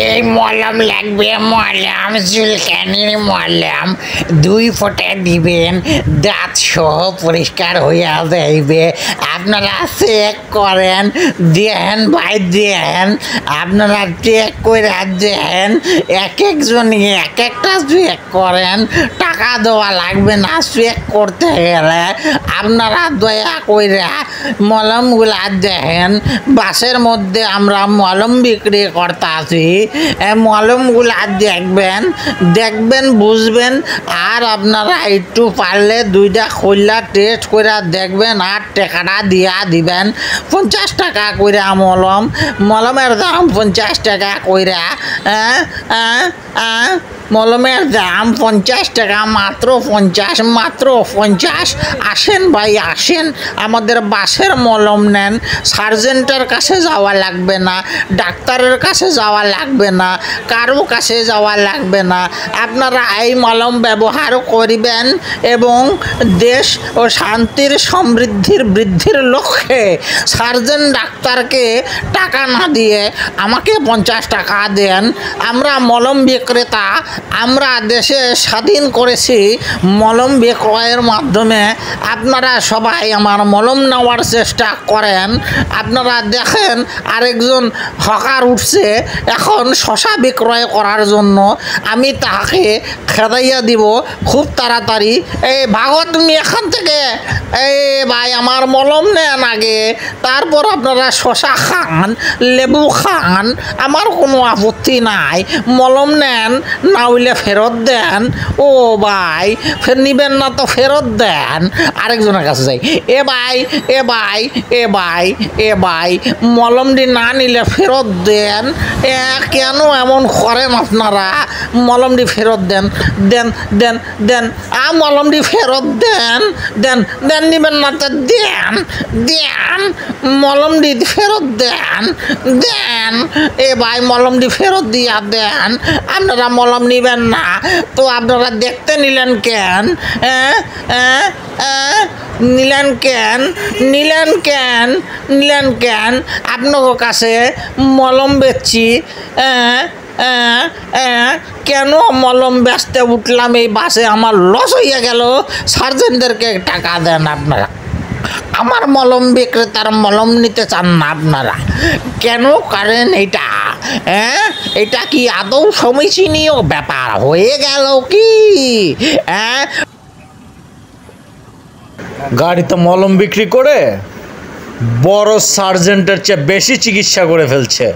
এই মলম লাগবে, মলম চুলকানির মলম 2 ফোঁটা দিবেন, দাঁত সহ পরিষ্কার হইয়া যাইবে। আপনারা চেক করেন, দেন ভাই দেন, আপনারা চেক করে দেন। এক একজনই এক একটা চেক করেন, টাকা দেওয়া লাগবে না চেক করতে গেলে। আপনারা দয়া কইরা মলমগুলা দেখেন, বাসের মধ্যে আমরা মলম বিক্রি করতেছি। মলমগুলা দেখবেন দেখবেন বুঝবেন। আর আপনারা একটু পারলে 2টা খুললা টেস্ট করে দেখবেন আর টাকাটা দিয়া দিবেন। 50 টাকা কইরা মলমের দাম 50 টাকা কইরা। মলমের দাম 50 টাকা, মাত্র 50। আসেন ভাই আসেন, আমাদের বাসের মলম নেন। সার্জেন্টের কাছে যাওয়া লাগবে না, ডাক্তারের কাছে যাওয়া লাগবে না, কারো কাছে যাওয়া লাগবে না। আপনারা এই মলম ব্যবহার করিবেন এবং দেশ ও শান্তির বৃদ্ধির লক্ষ্যে সার্জেন্ট ডাক্তারকে টাকা না দিয়ে আমাকে 50 টাকা দেন। আমরা মলম বিক্রেতা, আমরা দেশে স্বাধীন করেছি মলম বিক্রয়ের মাধ্যমে। আপনারা সবাই আমার মলম নেওয়ার চেষ্টা করেন। আপনারা দেখেন আরেকজন হকার উঠছে এখন শশা বিক্রয় করার জন্য, আমি তাকে খেদাইয়া দিব খুব তাড়াতাড়ি। এই ভাগো তুমি এখান থেকে, এই ভাই আমার মলম নেন আগে, তারপর আপনারা শশা খান, লেবু খান, আমার কোনো আপত্তি নাই। মলম নেন, না হইলে ফেরত দেন। ও ভাই ফের নিবেন না তো ফেরত দেন। আরেকজনের কাছে যাই, এ ভাই মলমটি না নিলে ফেরত দেন। কেন এমন করেন আপনারা? মলমটি ফেরত দেন। মলমটি ফেরত দেন। নিবেন না তো দেন। মলমটি ফেরত দেন। এ ভাই মলমটি ফেরত দিয়া দেন। আপনারা মলম নিবেন না তো আপনারা দেখতে নিলেন কেন? নিলেন কেন? আপনার কাছে মলম বেচছি, কেন মলম বেচতে উঠলাম এই বাসে আমার লস হইয়া গেল। সার্জেন্টদেরকে টাকা দেন আপনারা। আমার মলম বিক্রেতার মলম নিতে চান না আপনারা, কেন করেন এটা? এটা কি আদৌ সমীচীনীয় ব্যাপার হয়ে গেল কি? গাড়িতে মলম বিক্রি করে বড় সার্জেন্টের চেয়ে বেশি চিকিৎসা করে ফেলছে।